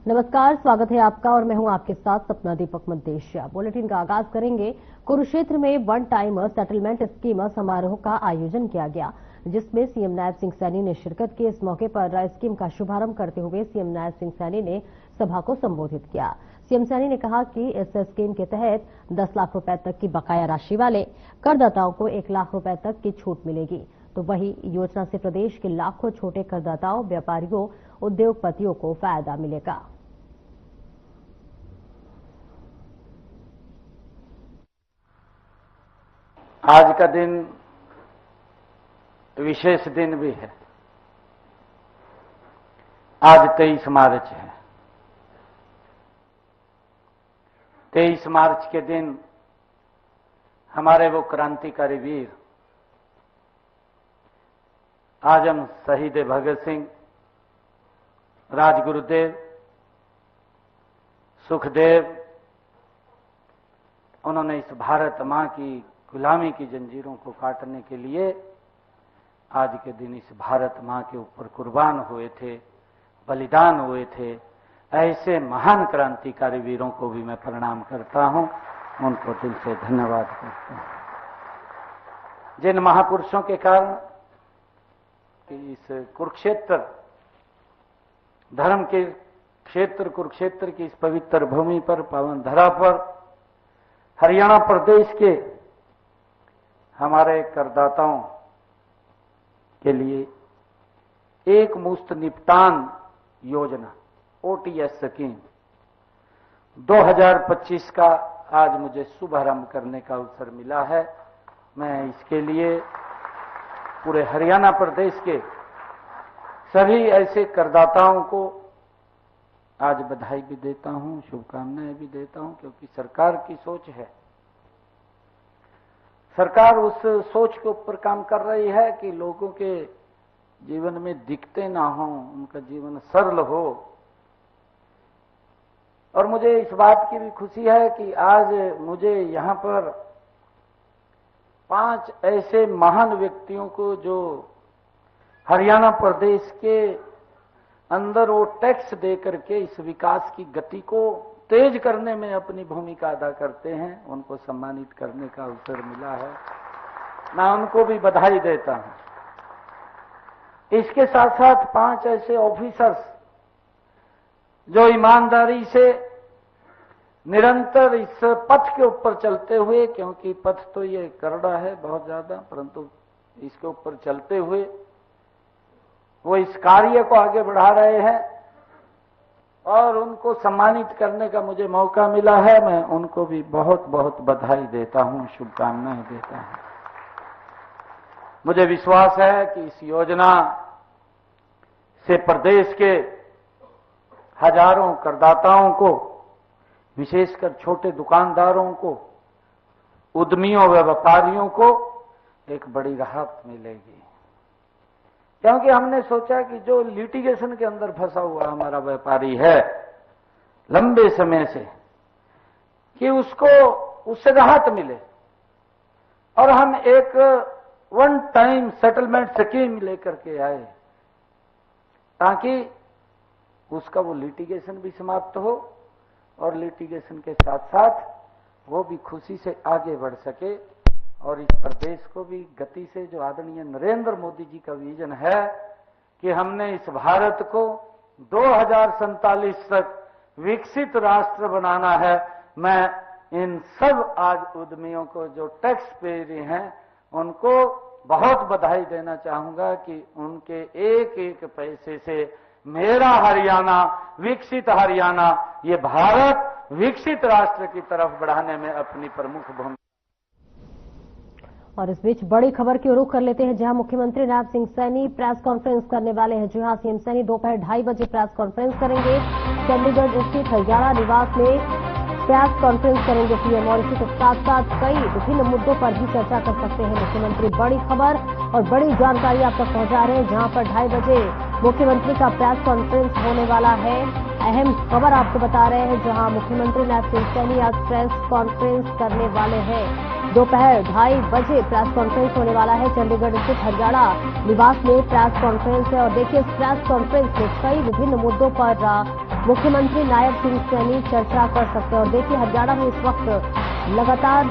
नमस्कार, स्वागत है आपका और मैं हूं आपके साथ सपना दीपक मद्देशिया। बुलेटिन का आगाज करेंगे। कुरुक्षेत्र में वन टाइम सेटलमेंट स्कीम समारोह का आयोजन किया गया, जिसमें सीएम नायब सिंह सैनी ने शिरकत की। इस मौके पर स्कीम का शुभारंभ करते हुए सीएम नायब सिंह सैनी ने सभा को संबोधित किया। सीएम सैनी ने कहा कि इस स्कीम के तहत 10 लाख रुपए तक की बकाया राशि वाले करदाताओं को 1 लाख रुपए तक की छूट मिलेगी। तो वही योजना से प्रदेश के लाखों छोटे करदाताओं, व्यापारियों, उद्योगपतियों को फायदा मिलेगा। आज का दिन विशेष दिन भी है। आज 23 मार्च है। 23 मार्च के दिन हमारे वो क्रांतिकारी वीर आजम शहीद भगत सिंह, राजगुरुदेव, सुखदेव, उन्होंने इस भारत मां की गुलामी की जंजीरों को काटने के लिए आज के दिन इस भारत मां के ऊपर कुर्बान हुए थे, बलिदान हुए थे। ऐसे महान क्रांतिकारी वीरों को भी मैं प्रणाम करता हूं, उनको दिल से धन्यवाद करता हूं। जिन महापुरुषों के कारण इस कुरुक्षेत्र धर्म के क्षेत्र कुरुक्षेत्र की इस पवित्र भूमि पर, पावन धरा पर, हरियाणा प्रदेश के हमारे करदाताओं के लिए एक मुश्त निपटान योजना ओटीएस स्कीम 2025 का आज मुझे शुभारंभ करने का अवसर मिला है। मैं इसके लिए पूरे हरियाणा प्रदेश के सभी ऐसे करदाताओं को आज बधाई भी देता हूं, शुभकामनाएं भी देता हूं, क्योंकि सरकार की सोच है। सरकार उस सोच के ऊपर काम कर रही है कि लोगों के जीवन में दिक्कतें ना हो, उनका जीवन सरल हो। और मुझे इस बात की भी खुशी है कि आज मुझे यहां पर 5 ऐसे महान व्यक्तियों को, जो हरियाणा प्रदेश के अंदर वो टैक्स दे करके इस विकास की गति को तेज करने में अपनी भूमिका अदा करते हैं, उनको सम्मानित करने का अवसर मिला है। मैं उनको भी बधाई देता हूं। इसके साथ साथ 5 ऐसे ऑफिसर्स जो ईमानदारी से निरंतर इस पथ के ऊपर चलते हुए, क्योंकि पथ तो ये करड़ा है बहुत ज्यादा, परंतु इसके ऊपर चलते हुए वो इस कार्य को आगे बढ़ा रहे हैं और उनको सम्मानित करने का मुझे मौका मिला है। मैं उनको भी बहुत बहुत बधाई देता हूं, शुभकामनाएं देता हूं। मुझे विश्वास है कि इस योजना से प्रदेश के हजारों करदाताओं को, विशेषकर छोटे दुकानदारों को, उद्यमियों व व्यापारियों को एक बड़ी राहत मिलेगी। क्योंकि हमने सोचा कि जो लिटिगेशन के अंदर फंसा हुआ हमारा व्यापारी है लंबे समय से, कि उसको उससे राहत मिले और हम एक वन टाइम सेटलमेंट स्कीम लेकर के आए, ताकि उसका वो लिटिगेशन भी समाप्त हो और लिटिगेशन के साथ साथ वो भी खुशी से आगे बढ़ सके और इस प्रदेश को भी गति से, जो आदरणीय नरेंद्र मोदी जी का विजन है कि हमने इस भारत को 2047 तक विकसित राष्ट्र बनाना है, मैं इन सब आज उद्यमियों को जो टैक्स पेयर हैं उनको बहुत बधाई देना चाहूंगा कि उनके एक एक पैसे से मेरा हरियाणा, विकसित हरियाणा, ये भारत विकसित राष्ट्र की तरफ बढ़ाने में अपनी प्रमुख भूमिका। और इस बीच बड़ी खबर की रुख कर लेते हैं, जहां मुख्यमंत्री नायब सिंह सैनी प्रेस कॉन्फ्रेंस करने वाले हैं। जी हां, सीएम सैनी दोपहर 2:30 बजे प्रेस कॉन्फ्रेंस करेंगे। चंडीगढ़ स्थित हरियाणा निवास में प्रेस कॉन्फ्रेंस करेंगे सीएम, और इसी के साथ साथ कई विभिन्न मुद्दों पर भी चर्चा कर सकते हैं मुख्यमंत्री। बड़ी खबर और बड़ी जानकारी आप तक पहुंचा रहे हैं, जहां पर 2:30 बजे मुख्यमंत्री का प्रेस कॉन्फ्रेंस होने वाला है। अहम खबर आपको बता रहे हैं, जहां मुख्यमंत्री नायब सिंह सैनी आज प्रेस कॉन्फ्रेंस करने वाले हैं। दोपहर 2:30 बजे प्रेस कॉन्फ्रेंस होने वाला है। चंडीगढ़ स्थित हरियाणा निवास में प्रेस कॉन्फ्रेंस है और देखिए इस प्रेस कॉन्फ्रेंस में कई विभिन्न मुद्दों पर मुख्यमंत्री नायब सिंह सैनी चर्चा कर सकते हैं। और देखिए, हरियाणा में इस वक्त लगातार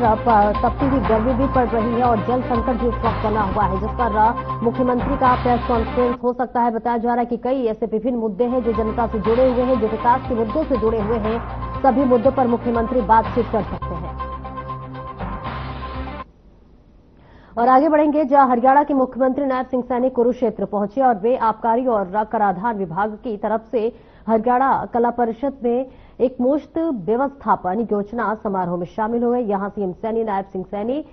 तपती हुई गर्मी भी पड़ रही है और जल संकट भी इस वक्त बना हुआ है, जिस पर मुख्यमंत्री का प्रेस कॉन्फ्रेंस हो सकता है। बताया जा रहा है कि कई ऐसे विभिन्न मुद्दे हैं जो जनता से जुड़े हुए हैं, जो विकास के मुद्दों से जुड़े हुए हैं। सभी मुद्दों पर मुख्यमंत्री बातचीत कर सकते हैं। और आगे बढ़ेंगे, जहां हरियाणा के मुख्यमंत्री नायब सिंह सैनी कुरुक्षेत्र पहुंचे और वे आबकारी और कराधान विभाग की तरफ से हरियाणा कला परिषद में एक मुश्त व्यवस्थापन योजना समारोह में शामिल हुए। यहां सीएम सैनी, नायब सिंह सैनी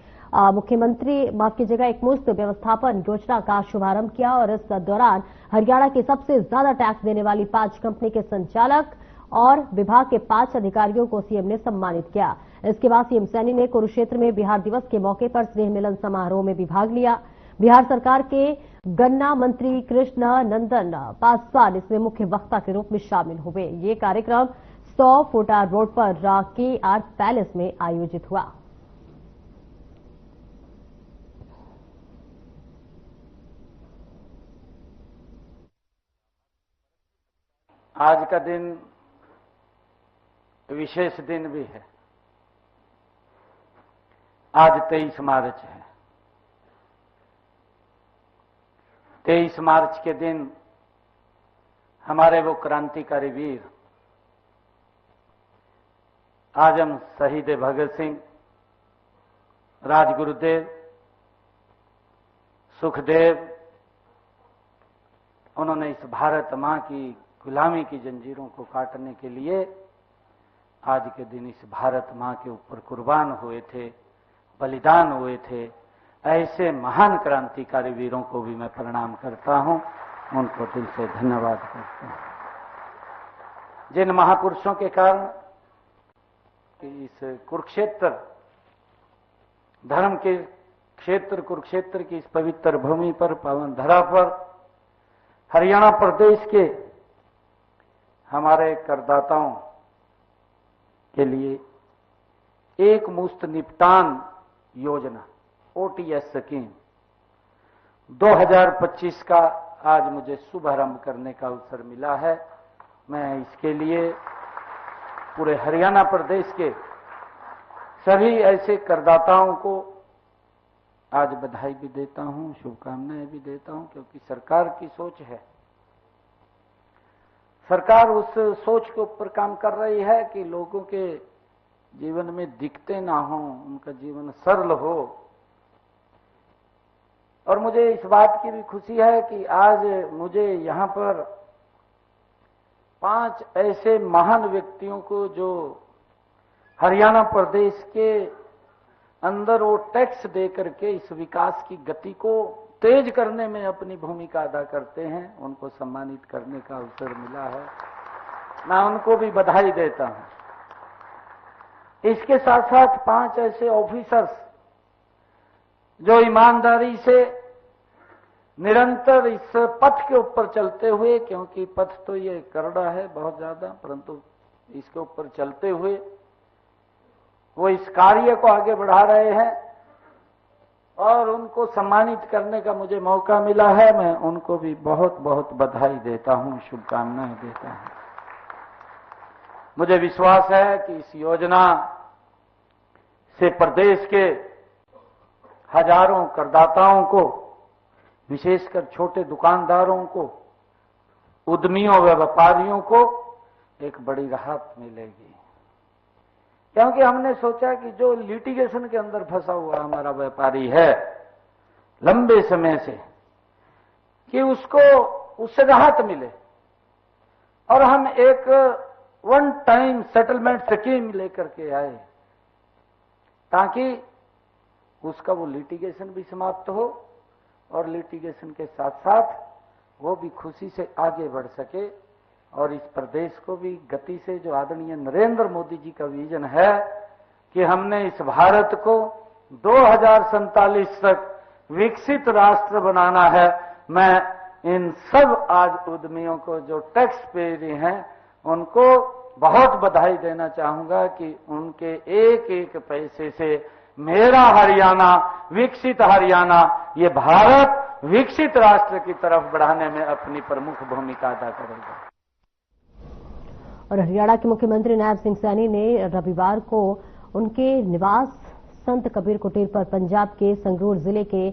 मुख्यमंत्री माफ कीजिएगा एक मुश्त व्यवस्थापन योजना का शुभारंभ किया और इस दौरान हरियाणा के सबसे ज्यादा टैक्स देने वाली 5 कंपनी के संचालक और विभाग के 5 अधिकारियों को सीएम ने सम्मानित किया। इसके बाद सीएम सैनी ने कुरुक्षेत्र में बिहार दिवस के मौके पर स्नेह मिलन समारोह में भी भाग लिया। बिहार सरकार के गन्ना मंत्री कृष्ण नंदन पासवान इसमें मुख्य वक्ता के रूप में शामिल हुए। ये कार्यक्रम 100 फुटा रोड पर KR पैलेस में आयोजित हुआ। आज का दिन विशेष दिन भी है। आज 23 मार्च है। 23 मार्च के दिन हमारे वो क्रांतिकारी वीर आजम शहीद भगत सिंह, राजगुरुदेव, सुखदेव, उन्होंने इस भारत मां की गुलामी की जंजीरों को काटने के लिए आज के दिन इस भारत मां के ऊपर कुर्बान हुए थे, बलिदान हुए थे। ऐसे महान क्रांतिकारी वीरों को भी मैं प्रणाम करता हूं, उनको दिल से धन्यवाद करता हूं। जिन महापुरुषों के कारण इस कुरुक्षेत्र धर्म के क्षेत्र कुरुक्षेत्र की इस पवित्र भूमि पर, पावन धरा पर, हरियाणा प्रदेश के हमारे करदाताओं के लिए एक मुश्त निपटान योजना OTS स्कीम 2025 का आज मुझे शुभारंभ करने का अवसर मिला है। मैं इसके लिए पूरे हरियाणा प्रदेश के सभी ऐसे करदाताओं को आज बधाई भी देता हूं, शुभकामनाएं भी देता हूं, क्योंकि सरकार की सोच है। सरकार उस सोच के ऊपर काम कर रही है कि लोगों के जीवन में दिक्कतें ना हो, उनका जीवन सरल हो। और मुझे इस बात की भी खुशी है कि आज मुझे यहां पर 5 ऐसे महान व्यक्तियों को जो हरियाणा प्रदेश के अंदर वो टैक्स दे करके इस विकास की गति को तेज करने में अपनी भूमिका अदा करते हैं, उनको सम्मानित करने का अवसर मिला है। मैं उनको भी बधाई देता हूं। इसके साथ साथ 5 ऐसे ऑफिसर्स जो ईमानदारी से निरंतर इस पथ के ऊपर चलते हुए, क्योंकि पथ तो ये करड़ा है बहुत ज्यादा, परंतु इसके ऊपर चलते हुए वो इस कार्य को आगे बढ़ा रहे हैं और उनको सम्मानित करने का मुझे मौका मिला है। मैं उनको भी बहुत बहुत बधाई देता हूं, शुभकामनाएं देता हूं। मुझे विश्वास है कि इस योजना से प्रदेश के हजारों करदाताओं को, विशेषकर छोटे दुकानदारों को, उद्यमियों व व्यापारियों को एक बड़ी राहत मिलेगी। क्योंकि हमने सोचा कि जो लिटिगेशन के अंदर फंसा हुआ हमारा व्यापारी है लंबे समय से, कि उससे राहत मिले और हम एक वन टाइम सेटलमेंट स्कीम लेकर के आए ताकि उसका वो लिटिगेशन भी समाप्त हो और लिटिगेशन के साथ साथ वो भी खुशी से आगे बढ़ सके और इस प्रदेश को भी गति से, जो आदरणीय नरेंद्र मोदी जी का विजन है कि हमने इस भारत को 2047 तक विकसित राष्ट्र बनाना है, मैं इन सब आज उद्यमियों को जो टैक्स पेयर हैं उनको बहुत बधाई देना चाहूंगा कि उनके एक एक पैसे से मेरा हरियाणा, विकसित हरियाणा, ये भारत विकसित राष्ट्र की तरफ बढ़ाने में अपनी प्रमुख भूमिका अदा करेगा। और हरियाणा के मुख्यमंत्री नायब सिंह सैनी ने रविवार को उनके निवास संत कबीर कुटीर पर पंजाब के संगरूर जिले के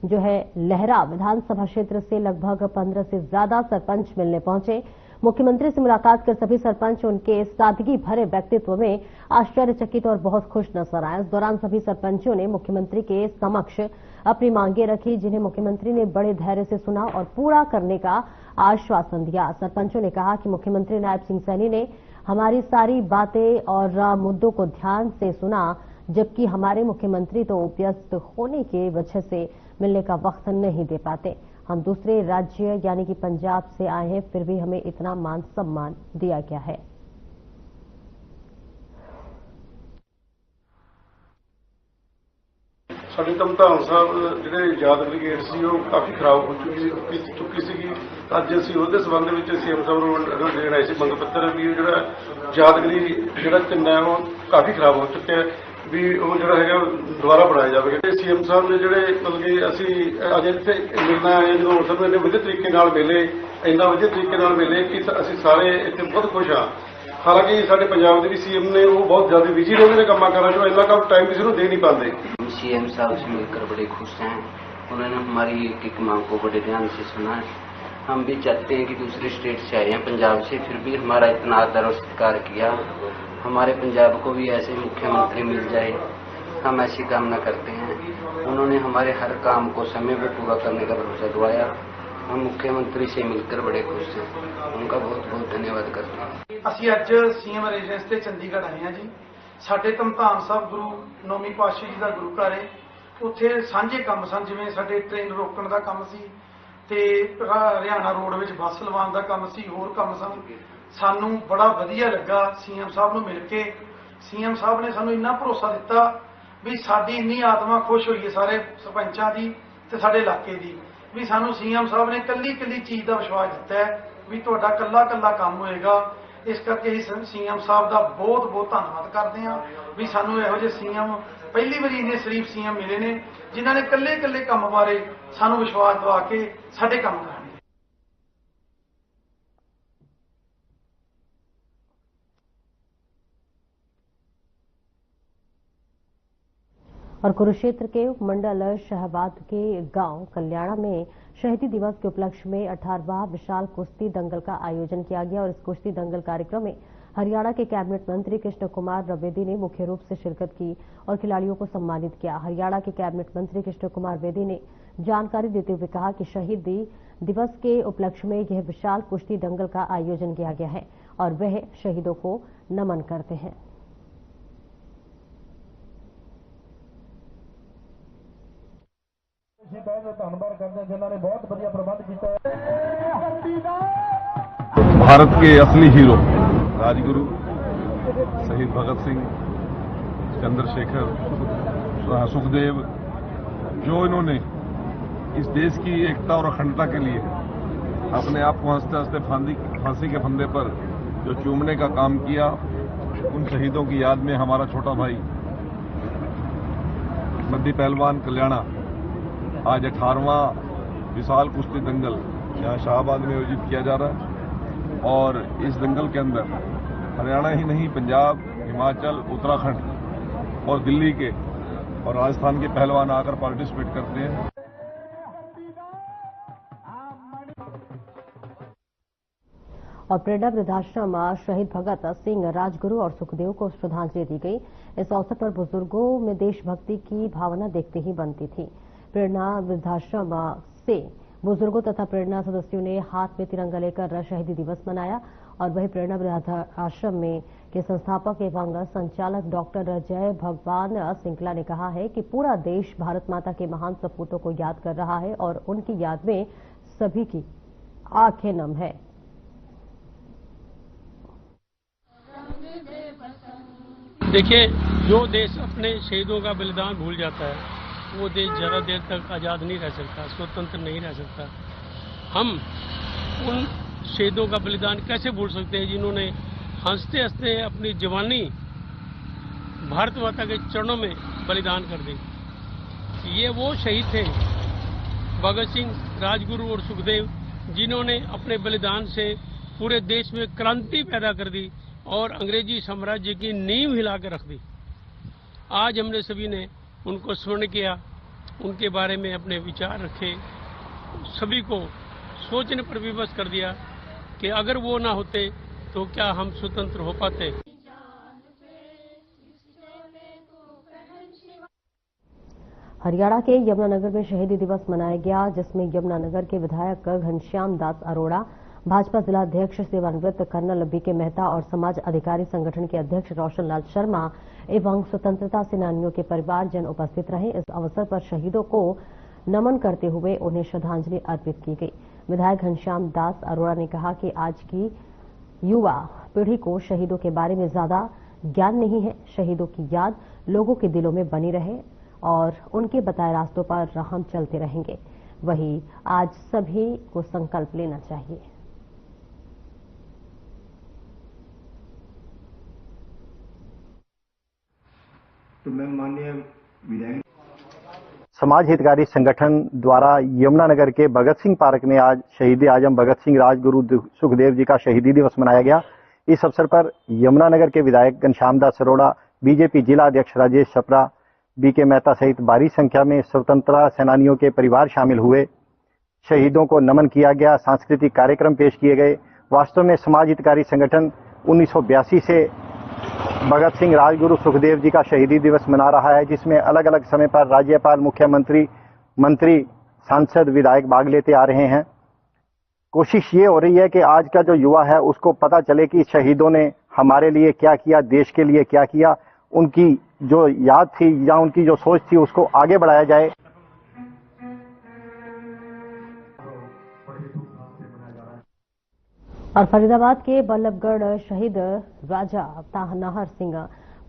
लहरा विधानसभा क्षेत्र से लगभग 15 से ज्यादा सरपंच मिलने पहुंचे। मुख्यमंत्री से मुलाकात कर सभी सरपंच उनके सादगी भरे व्यक्तित्व में आश्चर्यचकित और बहुत खुश नजर आए। इस दौरान सभी सरपंचों ने मुख्यमंत्री के समक्ष अपनी मांगे रखी, जिन्हें मुख्यमंत्री ने बड़े धैर्य से सुना और पूरा करने का आश्वासन दिया। सरपंचों ने कहा कि मुख्यमंत्री नायब सिंह सैनी ने हमारी सारी बातें और मुद्दों को ध्यान से सुना, जबकि हमारे मुख्यमंत्री तो व्यस्त होने की वजह से मिलने का वक्त नहीं दे पाते। हम दूसरे राज्य यानी कि पंजाब से आए हैं, फिर भी हमें इतना मान सम्मान दिया गया है। साडी धमधान साहब जिहड़े यादगिरी गेट सी वो काफ़ी खराब हो चुकी सी। अज असीं उहदे संबंध विच सीएम साहब नूं देण आए सी मंग पत्र भी जिहड़ा यादगिरी जिहड़ा चिन्ह है वो काफ़ी खराब हो चुका है भी वो जिहड़ा हैगा दुबारा बनाया जावेगा। सीएम साहब ने जिहड़े मतलब कि असीं अज इत्थे मिलना है जो सब इन्ने वधिया तरीके नाल मिले, इन्ना वधिया तरीके नाल मिले कि असीं सारे इत्थे बहुत खुश हाँ। हालांकि साडे पंजाब दे भी सीएम ने वो बहुत ज़्यादा बिजी रहंदे ने कामां कारां चों, इन्ना कम टाइम किसी नूं दे नहीं पाते। सीएम साहब से मिलकर बड़े खुश हैं। उन्होंने हमारी एक एक मांग को बड़े ध्यान से सुना है। हम भी चाहते हैं कि दूसरे स्टेट से आए हैं पंजाब से, फिर भी हमारा इतना आदर और सत्कार किया। हमारे पंजाब को भी ऐसे मुख्यमंत्री मिल जाए, हम ऐसी कामना करते हैं। उन्होंने हमारे हर काम को समय पर पूरा करने का भरोसा दिलाया। हम मुख्यमंत्री से मिलकर बड़े खुश हैं, उनका बहुत बहुत धन्यवाद करते हैं। ਅਸੀਂ ਅੱਜ सीएम रेजिडेंस ਤੇ ਚੰਡੀਗੜ੍ਹ ਆਏ ਹਾਂ ਜੀ। ਸਾਡੇ ਧਮਧਾਨ ਸਾਹਿਬ ਗੁਰੂ ਨੌਵੀਂ ਪਾਤਸ਼ਾਹੀ ਜੀ ਦਾ ਗੁਰੂ ਘਰ ਹੈ। ਉੱਥੇ ਸਾਂਝੇ ਕੰਮ ਸਨ, ਜਿਵੇਂ ਸਾਡੇ ਟ੍ਰੇਨ ਰੋਕਣ ਦਾ ਕੰਮ ਸੀ ਤੇ ਹਰਿਆਣਾ ਰੋਡ ਵਿੱਚ ਬੱਸ ਲਵਾਉਣ ਦਾ ਕੰਮ ਸੀ, ਹੋਰ ਕੰਮ ਸਨ। ਸਾਨੂੰ ਬੜਾ ਵਧੀਆ ਲੱਗਾ ਸੀਐਮ ਸਾਹਿਬ ਨੂੰ ਮਿਲ ਕੇ। ਸੀਐਮ ਸਾਹਿਬ ਨੇ ਸਾਨੂੰ ਇੰਨਾ ਭਰੋਸਾ ਦਿੱਤਾ ਵੀ ਸਾਡੀ ਇੰਨੀ ਆਤਮਾ ਖੁਸ਼ ਹੋਈ ਹੈ ਸਾਰੇ ਸਰਪੰਚਾਂ ਦੀ ਤੇ ਸਾਡੇ ਇਲਾਕੇ ਦੀ, ਵੀ ਸਾਨੂੰ ਸੀਐਮ ਸਾਹਿਬ ਨੇ ਕੱਲੀ ਕੱਲੀ ਚੀਜ਼ ਦਾ ਵਿਸ਼ਵਾਸ ਦਿੱਤਾ ਹੈ ਵੀ ਤੁਹਾਡਾ ਕੱਲਾ ਕੱਲਾ ਕੰਮ ਹੋਏਗਾ। इस करके सीएम साहब का बहुत बहुत धन्यवाद करते हैं भी सानू इहो जिहे सीएम पहली बार इन्ने शरीफ सीएम मिले ने जिन्होंने कल्ले कल्ले काम बारे सानू विश्वास दवा के साडे काम कराने। और कुरुक्षेत्र के उपमंडल शहबाद के गांव कल्याणा में शहीदी दिवस के उपलक्ष्य में 18वां विशाल कुश्ती दंगल का आयोजन किया गया और इस कुश्ती दंगल कार्यक्रम में हरियाणा के कैबिनेट मंत्री कृष्ण कुमार द्विवेदी ने मुख्य रूप से शिरकत की और खिलाड़ियों को सम्मानित किया। हरियाणा के कैबिनेट मंत्री कृष्ण कुमार द्विवेदी ने जानकारी देते हुए कहा कि शहीदी दिवस के उपलक्ष्य में यह विशाल कुश्ती दंगल का आयोजन किया गया है और वह शहीदों को नमन करते हैं। धन्यवाद करते हैं जिन्होंने बहुत बढ़िया प्रबंध किया। भारत के असली हीरो राजगुरु शहीद भगत सिंह, चंद्रशेखर, सुखदेव, जो इन्होंने इस देश की एकता और अखंडता के लिए अपने आप को हंसते हंसते फांसी के फंदे पर जो चूमने का काम किया, उन शहीदों की याद में हमारा छोटा भाई मध्य पहलवान कल्याणा आज 18वां विशाल कुश्ती दंगल यहाँ शाहबाद में आयोजित किया जा रहा है और इस दंगल के अंदर हरियाणा ही नहीं, पंजाब, हिमाचल, उत्तराखंड और दिल्ली के और राजस्थान के पहलवान आकर पार्टिसिपेट करते हैं। और प्रेरणा वृद्धाश्रम शहीद भगत सिंह, राजगुरु और सुखदेव को श्रद्धांजलि दी गई। इस अवसर पर बुजुर्गों में देशभक्ति की भावना देखते ही बनती थी। प्रेरणा वृद्धाश्रम से बुजुर्गों तथा प्रेरणा सदस्यों ने हाथ में तिरंगा लेकर शहीदी दिवस मनाया और वही प्रेरणा वृद्धाश्रम में के संस्थापक एवं संचालक डॉक्टर जय भगवान सिंगला ने कहा है कि पूरा देश भारत माता के महान सपूतों को याद कर रहा है और उनकी याद में सभी की आंखें नम है। देखिए, जो देश अपने शहीदों का बलिदान भूल जाता है वो देश ज़्यादा देर तक आज़ाद नहीं रह सकता, स्वतंत्र नहीं रह सकता। हम उन शहीदों का बलिदान कैसे भूल सकते हैं जिन्होंने हंसते हंसते अपनी जवानी भारत माता के चरणों में बलिदान कर दी। ये वो शहीद थे भगत सिंह, राजगुरु और सुखदेव, जिन्होंने अपने बलिदान से पूरे देश में क्रांति पैदा कर दी। और अंग्रेजी साम्राज्य की नींव हिला कर रख दी। आज हमने सभी ने उनको स्मरण किया, उनके बारे में अपने विचार रखे, सभी को सोचने पर विवश कर दिया कि अगर वो ना होते तो क्या हम स्वतंत्र हो पाते। हरियाणा के यमुनानगर में शहीदी दिवस मनाया गया, जिसमें यमुनानगर के विधायक घनश्याम दास अरोड़ा, भाजपा जिला अध्यक्ष सेवानिवृत्त कर्नल बीके मेहता और समाज अधिकारी संगठन के अध्यक्ष रोशन लाल शर्मा एवं स्वतंत्रता सेनानियों के परिवारजन उपस्थित रहे। इस अवसर पर शहीदों को नमन करते हुए उन्हें श्रद्धांजलि अर्पित की गई। विधायक घनश्याम दास अरोड़ा ने कहा कि आज की युवा पीढ़ी को शहीदों के बारे में ज्यादा ज्ञान नहीं है। शहीदों की याद लोगों के दिलों में बनी रहे और उनके बताए रास्तों पर हम चलते रहेंगे। वहीं आज सभी को संकल्प लेना चाहिए। तो मैं माननीय विधायक समाज हितकारी संगठन द्वारा यमुनानगर के भगत सिंह पार्क में आज शहीद आजम भगत सिंह राजगुरु सुखदेव जी का शहीदी दिवस मनाया गया। इस अवसर पर यमुनानगर के विधायक घनश्याम दास अरोड़ा, बीजेपी जिला अध्यक्ष राजेश छपरा, बीके मेहता सहित भारी संख्या में स्वतंत्रता सेनानियों के परिवार शामिल हुए। शहीदों को नमन किया गया, सांस्कृतिक कार्यक्रम पेश किए गए। वास्तव में समाज हितकारी संगठन 1982 से भगत सिंह राजगुरु सुखदेव जी का शहीदी दिवस मना रहा है, जिसमें अलग अलग समय पर राज्यपाल, मुख्यमंत्री, मंत्री, सांसद, विधायक भाग लेते आ रहे हैं। कोशिश ये हो रही है कि आज का जो युवा है उसको पता चले कि शहीदों ने हमारे लिए क्या किया, देश के लिए क्या किया, उनकी जो याद थी या उनकी जो सोच थी उसको आगे बढ़ाया जाए। और फरीदाबाद के बल्लभगढ़ शहीद राजा नाहर सिंह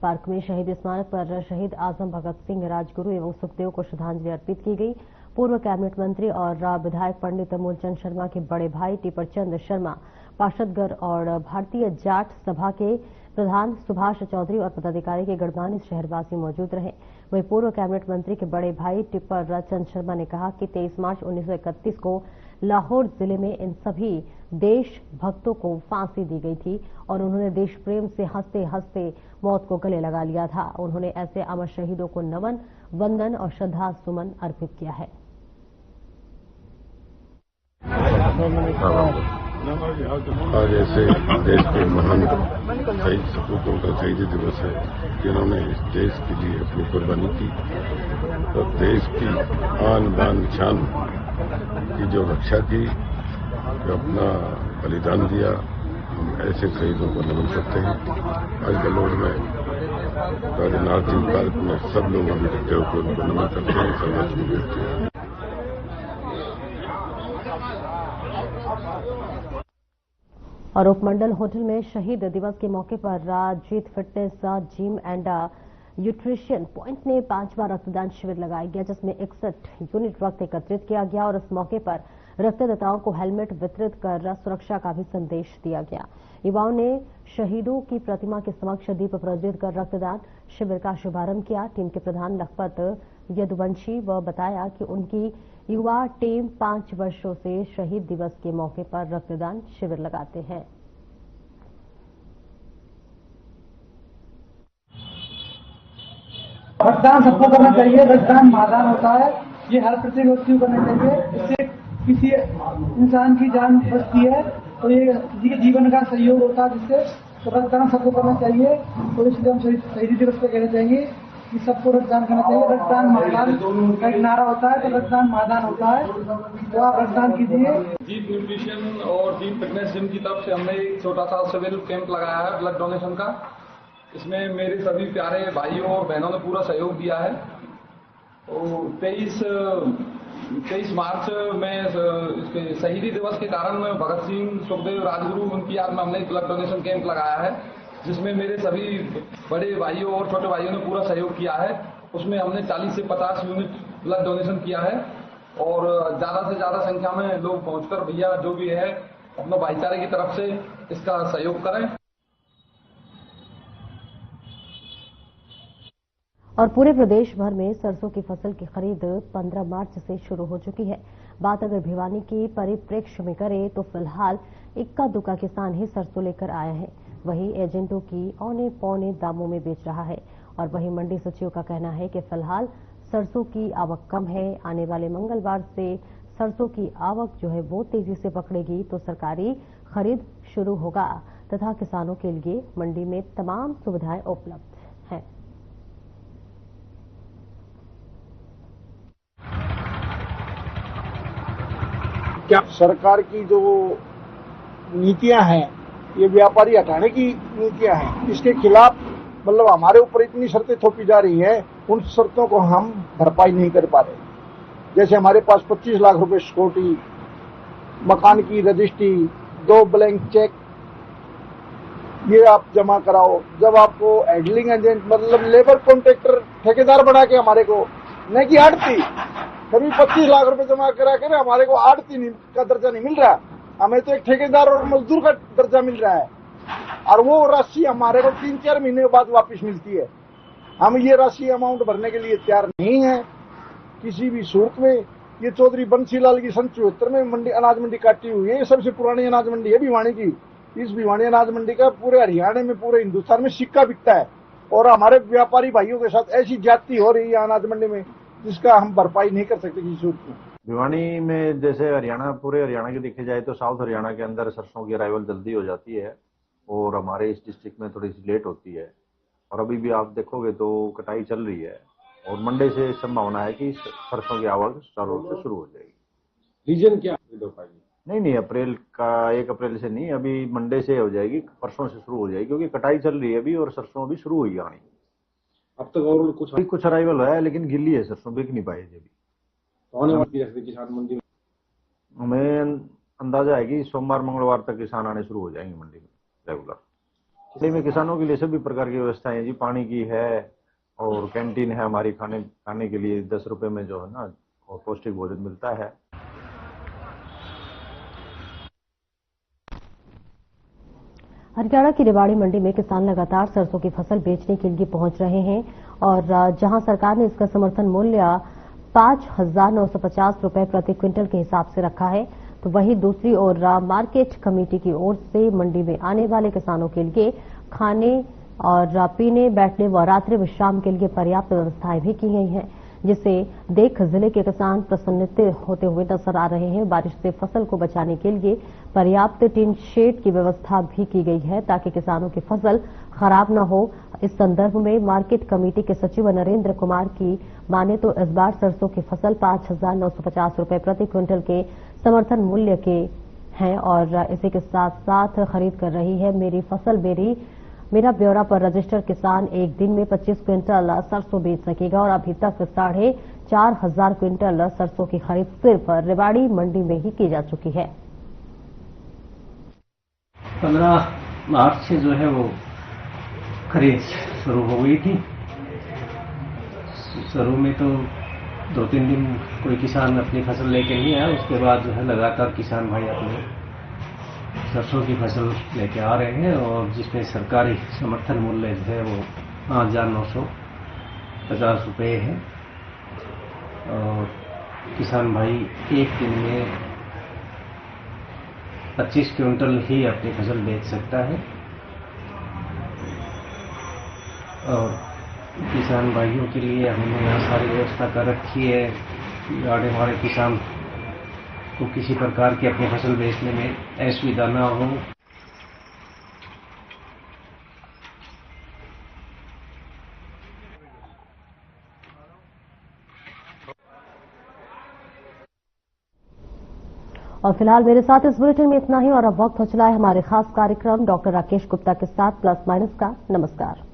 पार्क में शहीद स्मारक पर शहीद आजम भगत सिंह राजगुरु एवं सुखदेव को श्रद्धांजलि अर्पित की गई। पूर्व कैबिनेट मंत्री और विधायक पंडित मूलचंद शर्मा के बड़े भाई टिपरचंद शर्मा, पार्षदगढ़ और भारतीय जाट सभा के प्रधान सुभाष चौधरी और पदाधिकारी के गणमान्य शहरवासी मौजूद रहे। वहीं पूर्व कैबिनेट मंत्री के बड़े भाई टिपरचंद शर्मा ने कहा कि 23 मार्च 1931 को लाहौर जिले में इन सभी देशभक्तों को फांसी दी गई थी और उन्होंने देश प्रेम से हंसते हंसते मौत को गले लगा लिया था। उन्होंने ऐसे अमर शहीदों को नमन, वंदन और श्रद्धा सुमन अर्पित किया है। आज ऐसे देश के महान शहीद सपूतों का शहीदी दिवस है, जिन्होंने इस देश के लिए अपनी कुर्बानी की और देश की आन बान शान की जो रक्षा की, जो अपना बलिदान दिया, हम ऐसे शहीदों को नमन करते हैं। आज गलोड़ में राजनाथ सिंह पार्क में सब लोग इकट्ठे होकर उनको नमन करते हैं, श्रद्धांजलि देते हैं। और उपमंडल होटल में शहीद दिवस के मौके पर Rajit fitness gym and nutrition point ने 5वां रक्तदान शिविर लगाया गया, जिसमें 61 यूनिट रक्त एकत्रित किया गया और इस मौके पर रक्तदाताओं को हेलमेट वितरित कर सुरक्षा का भी संदेश दिया गया। युवाओं ने शहीदों की प्रतिमा के समक्ष दीप प्रज्वलित कर रक्तदान शिविर का शुभारंभ किया। टीम के प्रधान लखपत यदुवंशी व बताया कि उनकी युवा टीम 5 वर्षों से शहीद दिवस के मौके पर रक्तदान शिविर लगाते हैं। रक्तदान सबको करना चाहिए। रक्तदान महादान होता है, ये हर प्रत्येक व्यक्ति को करना चाहिए। इससे किसी इंसान की जान बचती है, तो ये किसी के जीवन का सहयोग होता है, जिससे तो रक्तदान सबको करना चाहिए। तो इसलिए हम शहीदी दिवस पे कहना चाहिए कि सबको रक्तदान करना चाहिए। रक्तदान महादान का एक नारा होता है, तो रक्तदान महादान होता है, तो आप रक्तदान कीजिए। दीप न्यूट्रिशन और दीप फिटनेस जिम की तरफ से हमने एक छोटा सा सिविल कैंप लगाया है ब्लड डोनेशन का। इसमें मेरे सभी प्यारे भाइयों और बहनों ने पूरा सहयोग दिया है। तो 23 मार्च में इसके शहीदी दिवस के कारण भगत सिंह, सुखदेव, राजगुरु, उनकी याद में हमने एक ब्लड डोनेशन कैंप लगाया है, जिसमें मेरे सभी बड़े भाइयों और छोटे भाइयों ने पूरा सहयोग किया है। उसमें हमने 40 से 50 यूनिट ब्लड डोनेशन किया है और ज्यादा से ज्यादा संख्या में लोग पहुंचकर भैया जो भी है अपने भाईचारे की तरफ से इसका सहयोग करें। और पूरे प्रदेश भर में सरसों की फसल की खरीद 15 मार्च से शुरू हो चुकी है। बात अगर भिवानी के परिप्रेक्ष्य में करें तो फिलहाल इक्का दुक्का किसान ही सरसों लेकर आया है, वही एजेंटों की औने पौने दामों में बेच रहा है। और वही मंडी सचिव का कहना है कि फिलहाल सरसों की आवक कम है, आने वाले मंगलवार से सरसों की आवक जो है वो तेजी से पकड़ेगी तो सरकारी खरीद शुरू होगा तथा किसानों के लिए मंडी में तमाम सुविधाएं उपलब्ध हैं। क्या सरकार की जो नीतियां हैं, ये व्यापारी हटाने की नीतियां हैं, इसके खिलाफ मतलब हमारे ऊपर इतनी शर्तें थोपी जा रही है, उन शर्तों को हम भरपाई नहीं कर पा रहे। जैसे हमारे पास 25 लाख रुपए सिक्योरिटी, मकान की रजिस्ट्री, 2 ब्लैंक चेक, ये आप जमा कराओ। जब आपको हैंडलिंग एजेंट मतलब लेबर कॉन्ट्रैक्टर ठेकेदार बना के हमारे को, न कि आड़ती, कभी 25 लाख रुपए जमा करा कर हमारे को आड़ती का दर्जा नहीं मिल रहा, हमें तो एक ठेकेदार और मजदूर का दर्जा मिल रहा है, और वो राशि हमारे को 3-4 महीने बाद वापस मिलती है। हम ये राशि अमाउंट भरने के लिए तैयार नहीं है किसी भी सूरत में। ये चौधरी बंसीलाल की सन 74 में मंडी अनाज मंडी काटी हुई है, ये सबसे पुरानी अनाज मंडी है भिवानी की। इस भिवानी अनाज मंडी का पूरे हरियाणा में, पूरे हिंदुस्तान में सिक्का बिकता है, और हमारे व्यापारी भाइयों के साथ ऐसी ज्यादती हो रही है अनाज मंडी में जिसका हम भरपाई नहीं कर सकते किसी सूरत में। भिवानी में जैसे हरियाणा, पूरे हरियाणा के देखे जाए तो साउथ हरियाणा के अंदर सरसों की अराइवल जल्दी हो जाती है और हमारे इस डिस्ट्रिक्ट में थोड़ी सी लेट होती है। और अभी भी आप देखोगे तो कटाई चल रही है और मंडे से संभावना है कि सरसों की आवक चालू से शुरू हो जाएगी। रीजन क्या नहीं, अप्रैल का 1 अप्रैल से नहीं, अभी मंडे से हो जाएगी, परसों से शुरू हो जाएगी, क्योंकि कटाई चल रही है अभी और सरसों अभी शुरू हुई आनी। अब तक और कुछ अराइवल है लेकिन गिल्ली है, सरसों बिक नहीं पाई अभी। होने वाली किसान मंडी में हमें अंदाजा है कि सोमवार मंगलवार तक किसान आने शुरू हो जाएंगे मंडी में रेगुलर। मंडी में किसानों के लिए सभी प्रकार की व्यवस्थाएं हैं जी, पानी की है और कैंटीन है हमारी, खाने के लिए 10 रुपए में जो है ना और पौष्टिक भोजन मिलता है। हरियाणा की रेवाड़ी मंडी में किसान लगातार सरसों की फसल बेचने के लिए पहुंच रहे हैं और जहां सरकार ने इसका समर्थन मूल्य 5,950 रुपए प्रति क्विंटल के हिसाब से रखा है, तो वहीं दूसरी ओर मार्केट कमेटी की ओर से मंडी में आने वाले किसानों के लिए खाने और पीने, बैठने व रात्रि विश्राम के लिए पर्याप्त व्यवस्थाएं भी की गई हैं, जिससे देख जिले के किसान प्रसन्नित होते हुए नजर आ रहे हैं। बारिश से फसल को बचाने के लिए पर्याप्त टिन शेड की व्यवस्था भी की गई है ताकि किसानों की फसल खराब न हो। इस संदर्भ में मार्केट कमेटी के सचिव नरेंद्र कुमार की माने तो इस बार सरसों की फसल 5,950 रुपए प्रति क्विंटल के समर्थन मूल्य के हैं और इसी के साथ साथ खरीद कर रही है मेरी फसल मेरा ब्यौरा पर रजिस्टर्ड किसान एक दिन में 25 क्विंटल सरसों बेच सकेगा और अभी तक 4,500 क्विंटल सरसों की खरीद सिर्फ रेवाड़ी मंडी में ही की जा चुकी है। 15 मार्च से जो है वो खरीद शुरू हो गई थी। शुरू में तो 2-3 दिन कोई किसान अपनी फसल लेके नहीं आया, उसके बाद जो है लगातार किसान भाई अपने सरसों की फसल लेके आ रहे हैं और जिसमें सरकारी समर्थन मूल्य जो है वो 5,950 रुपये है और किसान भाई एक दिन में 25 क्विंटल ही अपनी फसल बेच सकता है और किसान भाइयों के लिए हमने यहाँ सारी व्यवस्था कर रखी है। हमारे किसान को किसी प्रकार की अपनी फसल बेचने में असुविधा न हो। और फिलहाल मेरे साथ इस बुलेटिन में इतना ही और अब वक्त हो चला है हमारे खास कार्यक्रम डॉक्टर राकेश गुप्ता के साथ प्लस माइनस का। नमस्कार।